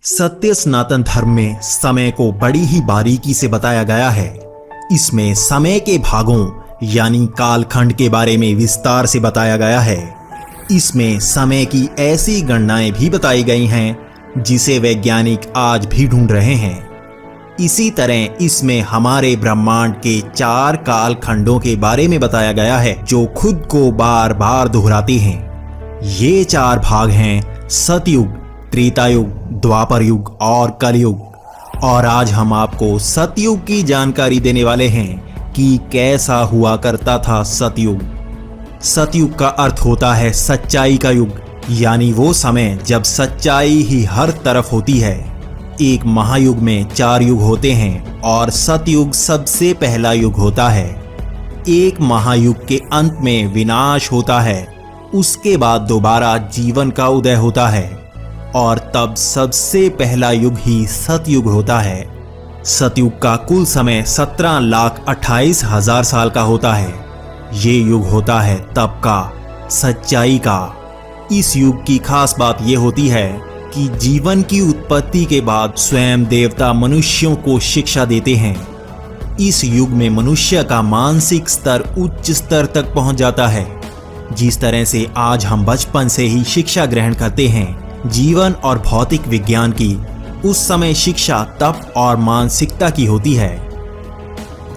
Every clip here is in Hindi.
सत्य सनातन धर्म में समय को बड़ी ही बारीकी से बताया गया है। इसमें समय के भागों यानी कालखंड के बारे में विस्तार से बताया गया है। इसमें समय की ऐसी गणनाएं भी बताई गई हैं जिसे वैज्ञानिक आज भी ढूंढ रहे हैं। इसी तरह इसमें हमारे ब्रह्मांड के 4 कालखंडों के बारे में बताया गया है जो खुद को बार बार दोहराते हैं। ये 4 भाग हैं सतयुग, त्रेता युग, द्वापर युग और कलयुग। और आज हम आपको सतयुग की जानकारी देने वाले हैं कि कैसा हुआ करता था सतयुग। सतयुग का अर्थ होता है सच्चाई का युग, यानी वो समय जब सच्चाई ही हर तरफ होती है। एक महायुग में 4 युग होते हैं और सतयुग सबसे पहला युग होता है। एक महायुग के अंत में विनाश होता है, उसके बाद दोबारा जीवन का उदय होता है और तब सबसे पहला युग ही सतयुग होता है। सतयुग का कुल समय 17,28,000 साल का होता है। ये युग होता है तप का, सच्चाई का। इस युग की खास बात यह होती है कि जीवन की उत्पत्ति के बाद स्वयं देवता मनुष्यों को शिक्षा देते हैं। इस युग में मनुष्य का मानसिक स्तर उच्च स्तर तक पहुंच जाता है। जिस तरह से आज हम बचपन से ही शिक्षा ग्रहण करते हैं जीवन और भौतिक विज्ञान की, उस समय शिक्षा तप और मानसिकता की होती है।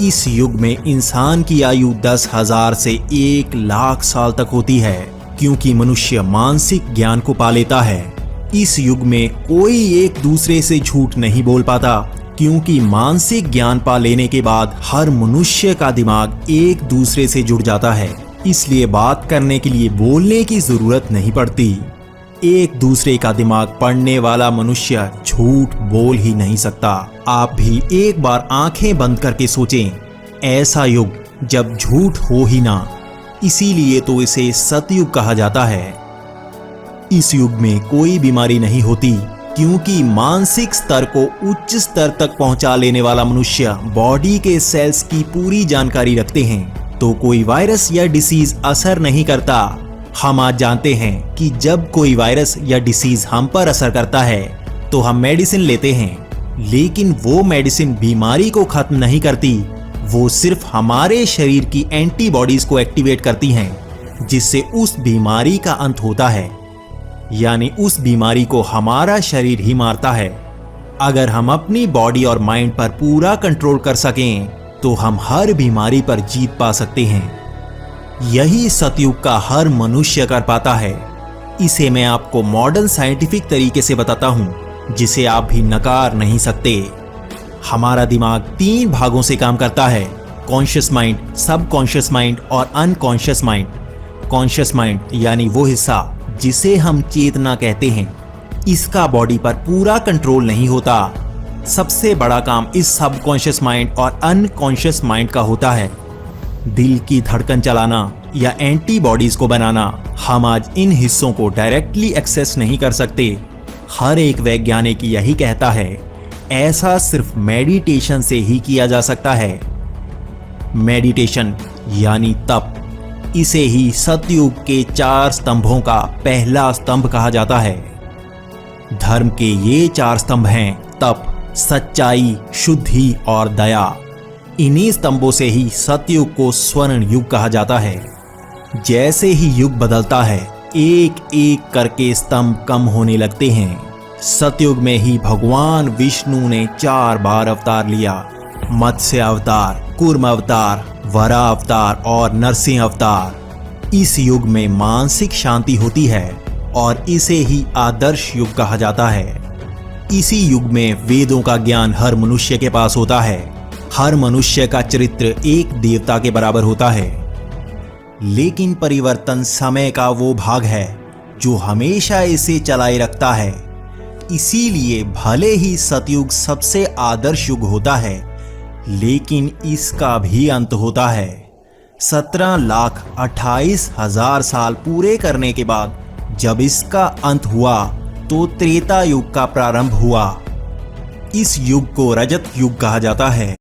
इस युग में इंसान की आयु 10,000 से 1,00,000 साल तक होती है, क्योंकि मनुष्य मानसिक ज्ञान को पा लेता है। इस युग में कोई एक दूसरे से झूठ नहीं बोल पाता, क्योंकि मानसिक ज्ञान पा लेने के बाद हर मनुष्य का दिमाग एक दूसरे से जुड़ जाता है। इसलिए बात करने के लिए बोलने की जरूरत नहीं पड़ती। एक दूसरे का दिमाग पढ़ने वाला मनुष्य झूठ बोल ही नहीं सकता। आप भी एक बार आंखें बंद करके सोचें, ऐसा युग जब झूठ हो ही ना। इसीलिए तो इसे सतयुग कहा जाता है। इस युग में कोई बीमारी नहीं होती, क्योंकि मानसिक स्तर को उच्च स्तर तक पहुंचा लेने वाला मनुष्य बॉडी के सेल्स की पूरी जानकारी रखते हैं, तो कोई वायरस या डिसीज असर नहीं करता। हम आज जानते हैं कि जब कोई वायरस या डिसीज हम पर असर करता है तो हम मेडिसिन लेते हैं, लेकिन वो मेडिसिन बीमारी को खत्म नहीं करती। वो सिर्फ हमारे शरीर की एंटीबॉडीज को एक्टिवेट करती हैं, जिससे उस बीमारी का अंत होता है, यानी उस बीमारी को हमारा शरीर ही मारता है। अगर हम अपनी बॉडी और माइंड पर पूरा कंट्रोल कर सकें तो हम हर बीमारी पर जीत पा सकते हैं। यही सतयुग का हर मनुष्य कर पाता है। इसे मैं आपको मॉडर्न साइंटिफिक तरीके से बताता हूं, जिसे आप भी नकार नहीं सकते। हमारा दिमाग 3 भागों से काम करता है: कॉन्शियस माइंड, सब कॉन्शियस माइंड और अनकॉन्शियस माइंड। कॉन्शियस माइंड यानी वो हिस्सा जिसे हम चेतना कहते हैं, इसका बॉडी पर पूरा कंट्रोल नहीं होता। सबसे बड़ा काम इस सब कॉन्शियस माइंड और अनकॉन्शियस माइंड का होता है। दिल की धड़कन चलाना या एंटीबॉडीज को बनाना। हम आज इन हिस्सों को डायरेक्टली एक्सेस नहीं कर सकते। हर एक वैज्ञानिक यही कहता है, ऐसा सिर्फ मेडिटेशन से ही किया जा सकता है। मेडिटेशन यानी तप, इसे ही सतयुग के 4 स्तंभों का पहला स्तंभ कहा जाता है। धर्म के ये 4 स्तंभ हैं तप, सच्चाई, शुद्धि और दया। इन्हीं स्तंभों से ही सतयुग को स्वर्ण युग कहा जाता है। जैसे ही युग बदलता है, एक एक करके स्तंभ कम होने लगते हैं। सतयुग में ही भगवान विष्णु ने 4 बार अवतार लिया: मत्स्य अवतार, कूर्म अवतार, वराह अवतार और नरसिंह अवतार। इस युग में मानसिक शांति होती है और इसे ही आदर्श युग कहा जाता है। इसी युग में वेदों का ज्ञान हर मनुष्य के पास होता है। हर मनुष्य का चरित्र एक देवता के बराबर होता है। लेकिन परिवर्तन समय का वो भाग है जो हमेशा इसे चलाए रखता है। इसीलिए भले ही सतयुग सबसे आदर्श युग होता है, लेकिन इसका भी अंत होता है। 17,28,000 साल पूरे करने के बाद जब इसका अंत हुआ तो त्रेता युग का प्रारंभ हुआ। इस युग को रजत युग कहा जाता है।